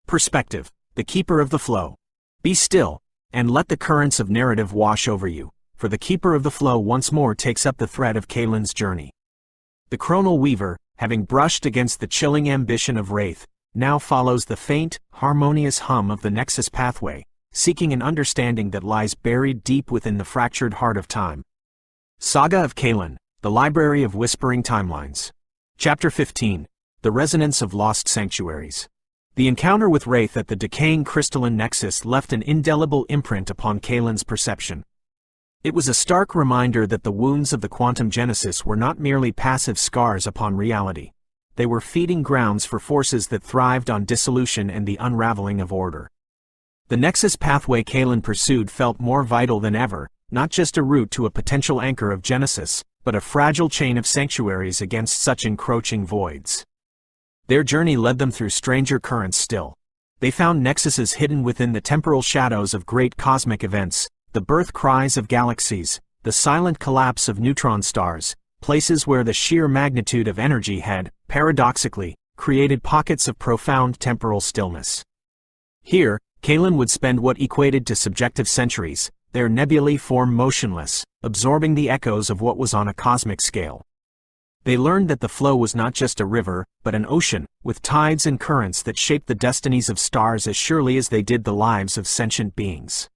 Perspective, the keeper of the flow. Be still, and let the currents of narrative wash over you, for the keeper of the flow once more takes up the thread of Kaelen's journey. The Chronal Weaver, having brushed against the chilling ambition of Wraith, now follows the faint, harmonious hum of the Nexus Pathway, seeking an understanding that lies buried deep within the fractured heart of time. Saga of Kaelen, the Library of Whispering Timelines. Chapter 15, The Resonance of Lost Sanctuaries. The encounter with Wraith at the decaying crystalline nexus left an indelible imprint upon Kaelen's perception. It was a stark reminder that the wounds of the quantum genesis were not merely passive scars upon reality. They were feeding grounds for forces that thrived on dissolution and the unraveling of order. The Nexus Pathway Kaelen pursued felt more vital than ever, not just a route to a potential anchor of genesis, but a fragile chain of sanctuaries against such encroaching voids. Their journey led them through stranger currents still. They found nexuses hidden within the temporal shadows of great cosmic events, the birth cries of galaxies, the silent collapse of neutron stars, places where the sheer magnitude of energy had, paradoxically, created pockets of profound temporal stillness. Here, Kaelen would spend what equated to subjective centuries, their nebulae form motionless, absorbing the echoes of what was on a cosmic scale. They learned that the flow was not just a river, but an ocean, with tides and currents that shaped the destinies of stars as surely as they did the lives of sentient beings.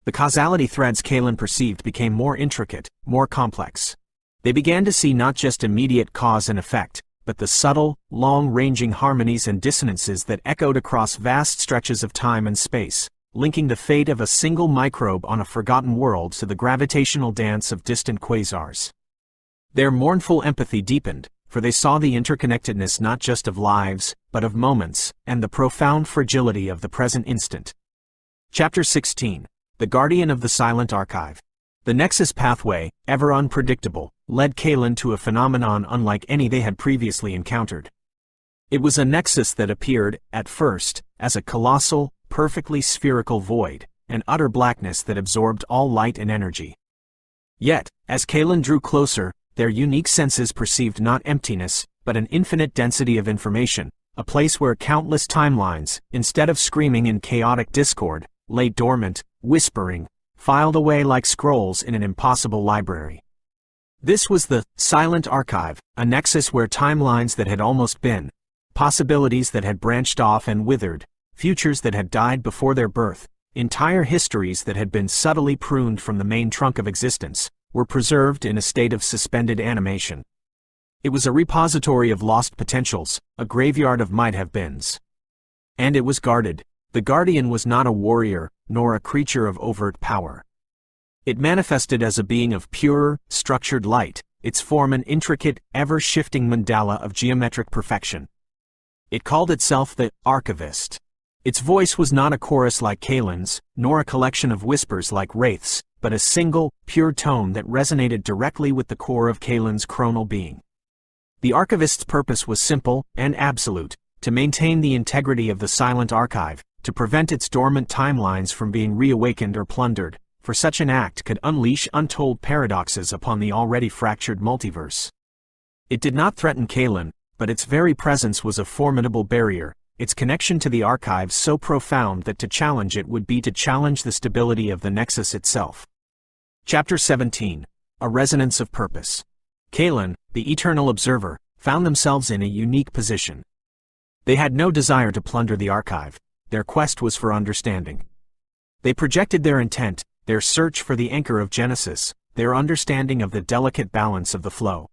The causality threads Kaelen perceived became more intricate, more complex. They began to see not just immediate cause and effect, but the subtle, long-ranging harmonies and dissonances that echoed across vast stretches of time and space, linking the fate of a single microbe on a forgotten world to the gravitational dance of distant quasars. Their mournful empathy deepened, for they saw the interconnectedness not just of lives, but of moments, and the profound fragility of the present instant. Chapter 16, The Guardian of the Silent Archive. The Nexus Pathway, ever unpredictable, led Kaelen to a phenomenon unlike any they had previously encountered. It was a nexus that appeared, at first, as a colossal, perfectly spherical void, an utter blackness that absorbed all light and energy. Yet, as Kaelen drew closer, their unique senses perceived not emptiness, but an infinite density of information, a place where countless timelines, instead of screaming in chaotic discord, lay dormant, whispering, filed away like scrolls in an impossible library. This was the Silent Archive, a nexus where timelines that had almost been, possibilities that had branched off and withered, futures that had died before their birth, entire histories that had been subtly pruned from the main trunk of existence, were preserved in a state of suspended animation. It was a repository of lost potentials, a graveyard of might-have-beens. And it was guarded. The Guardian was not a warrior, nor a creature of overt power. It manifested as a being of pure, structured light, its form an intricate, ever-shifting mandala of geometric perfection. It called itself the Archivist. Its voice was not a chorus like Kaelen's, nor a collection of whispers like Wraith's, but a single, pure tone that resonated directly with the core of Kaelen's chronal being. The Archivist's purpose was simple and absolute: to maintain the integrity of the Silent Archive, to prevent its dormant timelines from being reawakened or plundered, for such an act could unleash untold paradoxes upon the already fractured multiverse. It did not threaten Kaelen, but its very presence was a formidable barrier, its connection to the archive so profound that to challenge it would be to challenge the stability of the Nexus itself. Chapter 17, A Resonance of Purpose. Kaelen, the eternal observer, found themselves in a unique position. They had no desire to plunder the archive. Their quest was for understanding. They projected their intent, their search for the anchor of Genesis, their understanding of the delicate balance of the flow.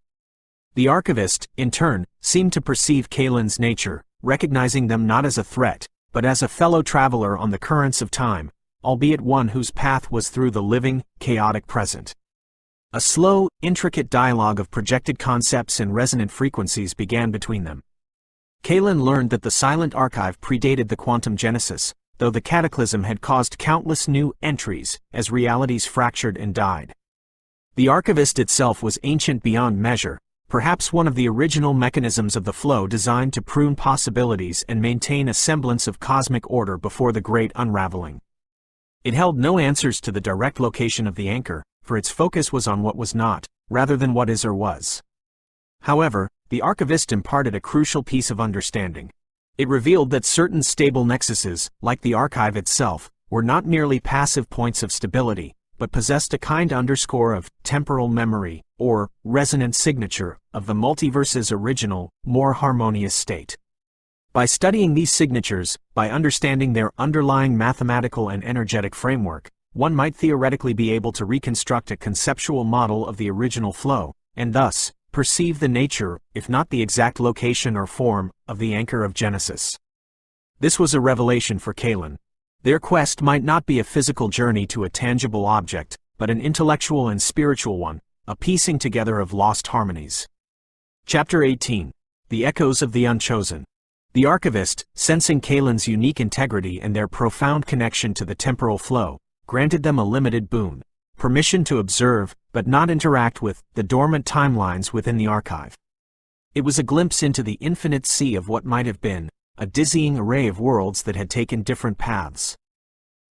The Archivist, in turn, seemed to perceive Kaelen's nature, recognizing them not as a threat, but as a fellow traveler on the currents of time, albeit one whose path was through the living, chaotic present. A slow, intricate dialogue of projected concepts and resonant frequencies began between them. Kaelen learned that the Silent Archive predated the quantum genesis, though the cataclysm had caused countless new entries as realities fractured and died. The Archivist itself was ancient beyond measure, perhaps one of the original mechanisms of the flow designed to prune possibilities and maintain a semblance of cosmic order before the great unraveling. It held no answers to the direct location of the anchor, for its focus was on what was not, rather than what is or was. However, the Archivist imparted a crucial piece of understanding. It revealed that certain stable nexuses, like the Archive itself, were not merely passive points of stability, but possessed a kind underscore of temporal memory, or resonant signature, of the multiverse's original, more harmonious state. By studying these signatures, by understanding their underlying mathematical and energetic framework, one might theoretically be able to reconstruct a conceptual model of the original flow, and thus, perceive the nature, if not the exact location or form, of the anchor of Genesis. This was a revelation for Kaelen. Their quest might not be a physical journey to a tangible object, but an intellectual and spiritual one, a piecing together of lost harmonies. Chapter 18. The Echoes of the Unchosen. The Archivist, sensing Kaelen's unique integrity and their profound connection to the temporal flow, granted them a limited boon: permission to observe, but not interact with, the dormant timelines within the Archive. It was a glimpse into the infinite sea of what might have been, a dizzying array of worlds that had taken different paths.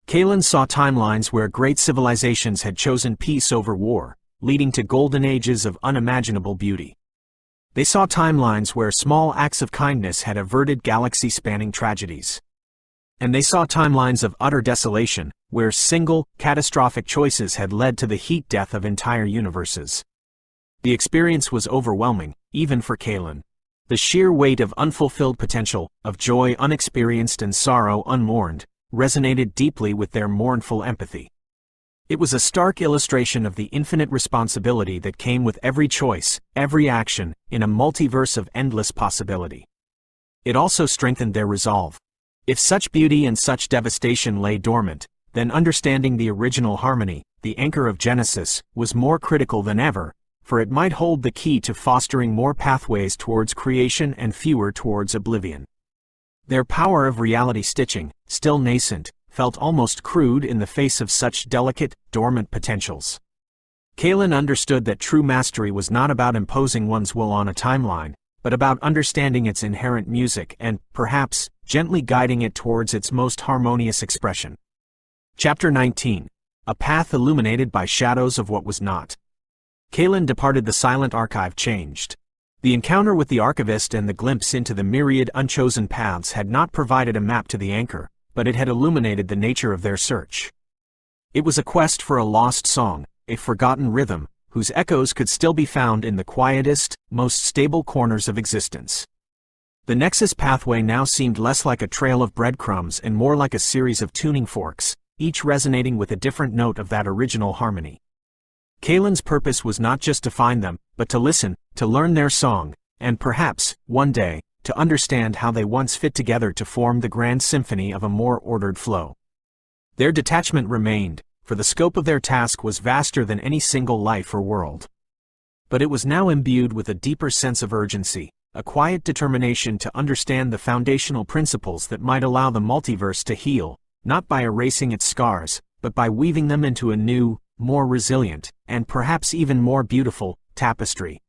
Kaelen saw timelines where great civilizations had chosen peace over war, leading to golden ages of unimaginable beauty. They saw timelines where small acts of kindness had averted galaxy-spanning tragedies. And they saw timelines of utter desolation, where single, catastrophic choices had led to the heat death of entire universes. The experience was overwhelming, even for Kaelen. The sheer weight of unfulfilled potential, of joy unexperienced and sorrow unmourned, resonated deeply with their mournful empathy. It was a stark illustration of the infinite responsibility that came with every choice, every action, in a multiverse of endless possibility. It also strengthened their resolve. If such beauty and such devastation lay dormant, then understanding the original harmony, the anchor of Genesis, was more critical than ever, for it might hold the key to fostering more pathways towards creation and fewer towards oblivion. Their power of reality stitching, still nascent, felt almost crude in the face of such delicate, dormant potentials. Kaelen understood that true mastery was not about imposing one's will on a timeline, but about understanding its inherent music and, perhaps, gently guiding it towards its most harmonious expression. Chapter 19. A Path Illuminated by Shadows of What Was Not. Kaelen departed the silent archive changed. The encounter with the Archivist and the glimpse into the myriad unchosen paths had not provided a map to the anchor, but it had illuminated the nature of their search. It was a quest for a lost song, a forgotten rhythm, whose echoes could still be found in the quietest, most stable corners of existence. The Nexus Pathway now seemed less like a trail of breadcrumbs and more like a series of tuning forks, each resonating with a different note of that original harmony. Kaelen's purpose was not just to find them, but to listen, to learn their song, and perhaps, one day, to understand how they once fit together to form the grand symphony of a more ordered flow. Their detachment remained, for the scope of their task was vaster than any single life or world. But it was now imbued with a deeper sense of urgency, a quiet determination to understand the foundational principles that might allow the multiverse to heal, not by erasing its scars, but by weaving them into a new, more resilient, and perhaps even more beautiful, tapestry.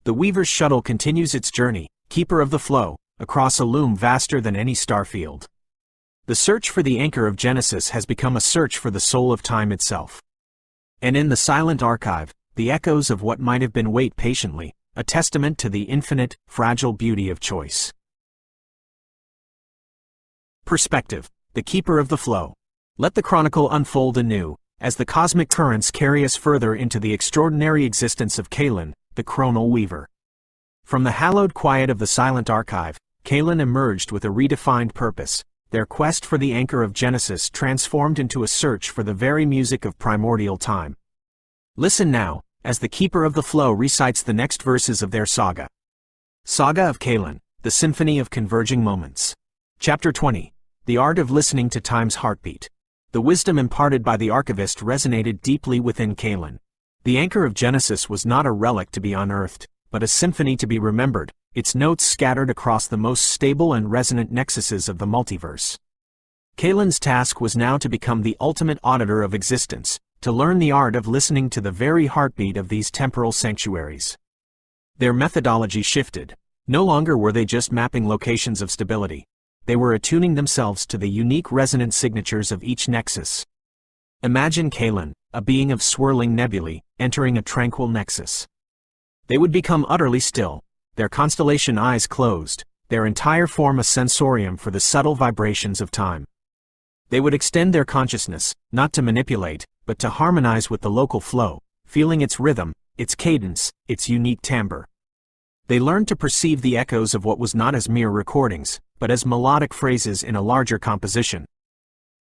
The Weaver's shuttle continues its journey, keeper of the flow, across a loom vaster than any starfield. The search for the anchor of Genesis has become a search for the soul of time itself. And in the silent archive, the echoes of what might have been wait patiently, a testament to the infinite, fragile beauty of choice. Perspective, the keeper of the flow. Let the chronicle unfold anew, as the cosmic currents carry us further into the extraordinary existence of Kaelen, the Chronal Weaver. From the hallowed quiet of the silent archive, Kaelen emerged with a redefined purpose, their quest for the anchor of Genesis transformed into a search for the very music of primordial time. Listen now, as the keeper of the flow recites the next verses of their saga. Saga of Kaelen, the Symphony of Converging Moments. Chapter 20. The Art of Listening to Time's Heartbeat. The wisdom imparted by the Archivist resonated deeply within Kaelen. The anchor of Genesis was not a relic to be unearthed, but a symphony to be remembered, its notes scattered across the most stable and resonant nexuses of the multiverse. Kaelen's task was now to become the ultimate auditor of existence, to learn the art of listening to the very heartbeat of these temporal sanctuaries. Their methodology shifted. No longer were they just mapping locations of stability. They were attuning themselves to the unique resonant signatures of each nexus. Imagine Kaelen, a being of swirling nebulae, entering a tranquil nexus. They would become utterly still, their constellation eyes closed, their entire form a sensorium for the subtle vibrations of time. They would extend their consciousness, not to manipulate, but to harmonize with the local flow, feeling its rhythm, its cadence, its unique timbre. They learned to perceive the echoes of what was not as mere recordings, but as melodic phrases in a larger composition.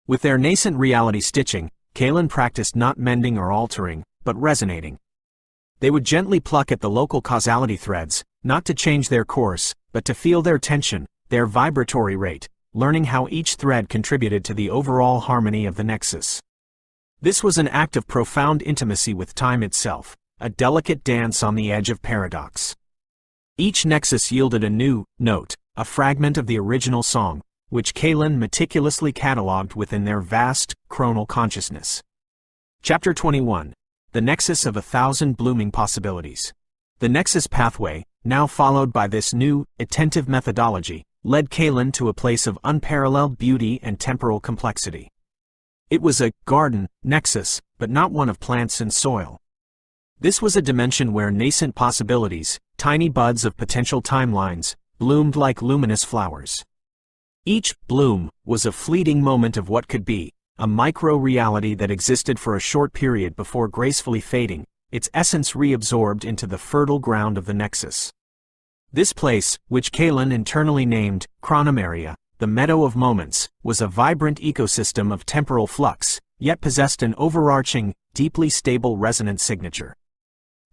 With their nascent reality stitching, Kaelen practiced not mending or altering, but resonating. They would gently pluck at the local causality threads, not to change their course, but to feel their tension, their vibratory rate, learning how each thread contributed to the overall harmony of the Nexus. This was an act of profound intimacy with time itself, a delicate dance on the edge of paradox. Each Nexus yielded a new note, a fragment of the original song, which Kaelen meticulously catalogued within their vast, chronal consciousness. Chapter 21. The Nexus of 1,000 Blooming Possibilities. The Nexus Pathway, now followed by this new, attentive methodology, led Kaelen to a place of unparalleled beauty and temporal complexity. It was a garden nexus, but not one of plants and soil. This was a dimension where nascent possibilities, tiny buds of potential timelines, bloomed like luminous flowers. Each bloom was a fleeting moment of what could be, a micro-reality that existed for a short period before gracefully fading, its essence reabsorbed into the fertile ground of the Nexus. This place, which Kaelen internally named Chronomeria, the Meadow of Moments, was a vibrant ecosystem of temporal flux, yet possessed an overarching, deeply stable resonant signature.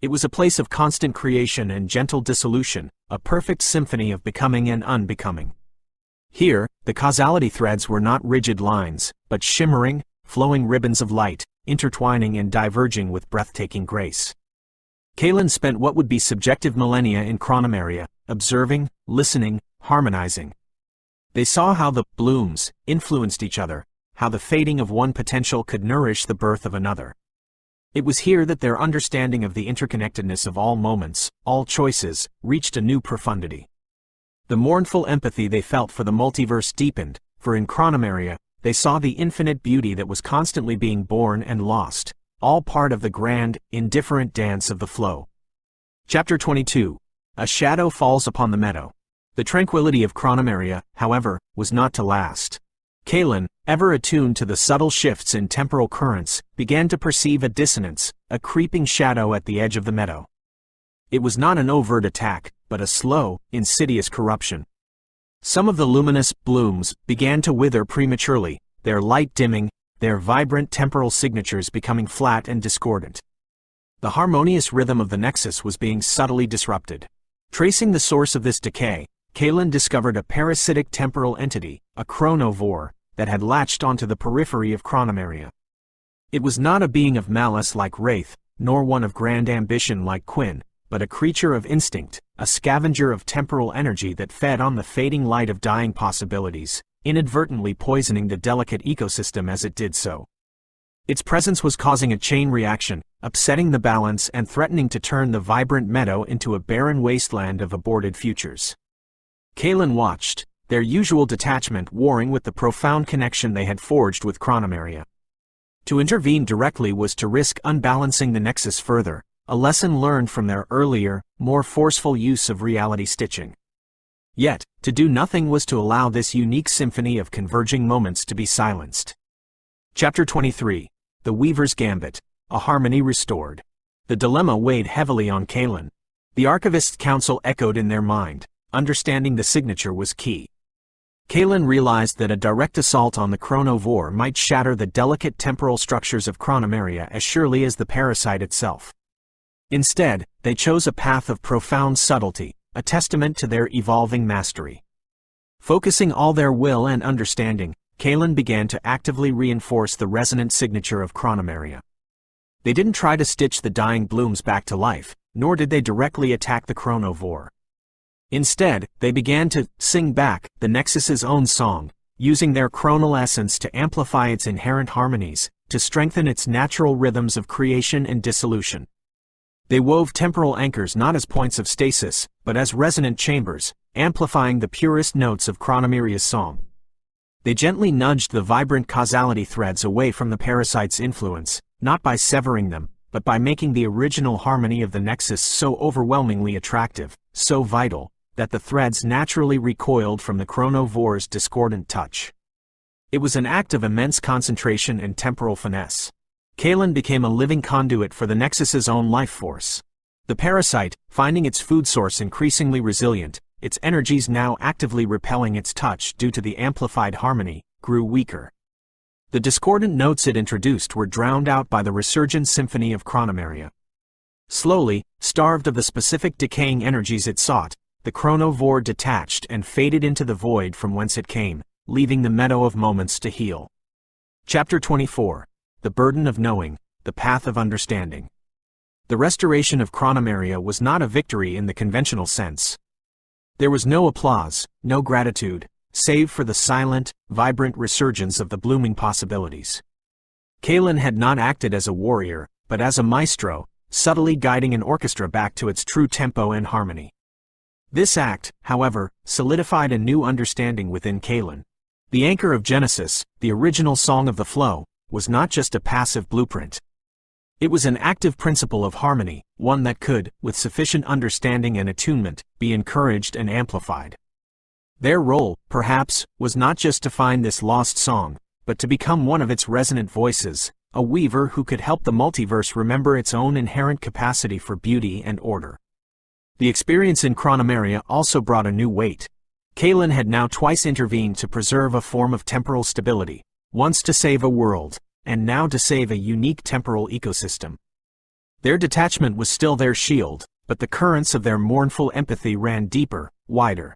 It was a place of constant creation and gentle dissolution, a perfect symphony of becoming and unbecoming. Here, the causality threads were not rigid lines, but shimmering, flowing ribbons of light, intertwining and diverging with breathtaking grace. Kaelen spent what would be subjective millennia in Chronomeria, observing, listening, harmonizing. They saw how the blooms influenced each other, how the fading of one potential could nourish the birth of another. It was here that their understanding of the interconnectedness of all moments, all choices, reached a new profundity. The mournful empathy they felt for the multiverse deepened, for in Chronomeria, they saw the infinite beauty that was constantly being born and lost, all part of the grand, indifferent dance of the flow. Chapter 22. A shadow falls upon the meadow. The tranquility of Chronomeria, however, was not to last. Kaelen, ever attuned to the subtle shifts in temporal currents, began to perceive a dissonance, a creeping shadow at the edge of the meadow. It was not an overt attack, but a slow, insidious corruption. Some of the luminous blooms began to wither prematurely, their light dimming, their vibrant temporal signatures becoming flat and discordant. The harmonious rhythm of the Nexus was being subtly disrupted. Tracing the source of this decay, Kaelen discovered a parasitic temporal entity, a chronovore, that had latched onto the periphery of Chronomeria. It was not a being of malice like Wraith, nor one of grand ambition like Quinn, but a creature of instinct, a scavenger of temporal energy that fed on the fading light of dying possibilities, inadvertently poisoning the delicate ecosystem as it did so. Its presence was causing a chain reaction, upsetting the balance and threatening to turn the vibrant meadow into a barren wasteland of aborted futures. Kaelen watched, their usual detachment warring with the profound connection they had forged with Chronomeria. To intervene directly was to risk unbalancing the Nexus further, a lesson learned from their earlier, more forceful use of reality stitching. Yet, to do nothing was to allow this unique symphony of converging moments to be silenced. Chapter 23. The Weaver's Gambit. A harmony restored. The dilemma weighed heavily on Kaelen. The Archivist's counsel echoed in their mind. Understanding the signature was key. Kaelen realized that a direct assault on the chronovore might shatter the delicate temporal structures of Chronomeria as surely as the parasite itself. Instead, they chose a path of profound subtlety, a testament to their evolving mastery. Focusing all their will and understanding, Kaelen began to actively reinforce the resonant signature of Chronomeria. They didn't try to stitch the dying blooms back to life, nor did they directly attack the chronovore. Instead, they began to sing back the Nexus's own song, using their chronal essence to amplify its inherent harmonies, to strengthen its natural rhythms of creation and dissolution. They wove temporal anchors not as points of stasis, but as resonant chambers, amplifying the purest notes of Chronomeria's song. They gently nudged the vibrant causality threads away from the parasite's influence, not by severing them, but by making the original harmony of the Nexus so overwhelmingly attractive, so vital, that the threads naturally recoiled from the Chronal Weaver's discordant touch. It was an act of immense concentration and temporal finesse. Kaelen became a living conduit for the Nexus's own life force. The parasite, finding its food source increasingly resilient, its energies now actively repelling its touch due to the amplified harmony, grew weaker. The discordant notes it introduced were drowned out by the resurgent symphony of Chronomeria. Slowly, starved of the specific decaying energies it sought, the Chronal Weaver detached and faded into the void from whence it came, leaving the meadow of moments to heal. Chapter 24. The Burden of Knowing, the Path of Understanding. The restoration of Chronomeria was not a victory in the conventional sense. There was no applause, no gratitude, save for the silent, vibrant resurgence of the blooming possibilities. Kaelen had not acted as a warrior, but as a maestro, subtly guiding an orchestra back to its true tempo and harmony. This act, however, solidified a new understanding within Kaelen. The anchor of Genesis, the original Song of the Flow, was not just a passive blueprint. It was an active principle of harmony, one that could, with sufficient understanding and attunement, be encouraged and amplified. Their role, perhaps, was not just to find this lost song, but to become one of its resonant voices, a weaver who could help the multiverse remember its own inherent capacity for beauty and order. The experience in Chronomeria also brought a new weight. Kaelen had now twice intervened to preserve a form of temporal stability, once to save a world, and now to save a unique temporal ecosystem. Their detachment was still their shield, but the currents of their mournful empathy ran deeper, wider.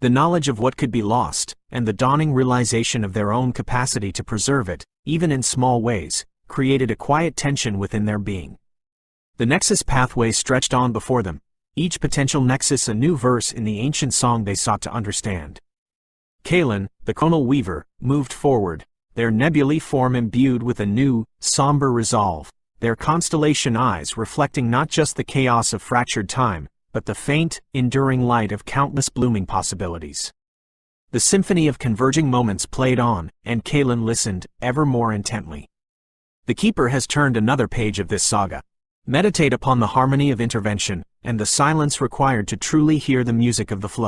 The knowledge of what could be lost, and the dawning realization of their own capacity to preserve it, even in small ways, created a quiet tension within their being. The Nexus Pathway stretched on before them, each potential nexus a new verse in the ancient song they sought to understand. Kaelen, the Chronal Weaver, moved forward, their nebulae form imbued with a new, somber resolve, their constellation eyes reflecting not just the chaos of fractured time, but the faint, enduring light of countless blooming possibilities. The symphony of converging moments played on, and Kaelen listened, ever more intently. The Keeper has turned another page of this saga. Meditate upon the harmony of intervention, and the silence required to truly hear the music of the flow.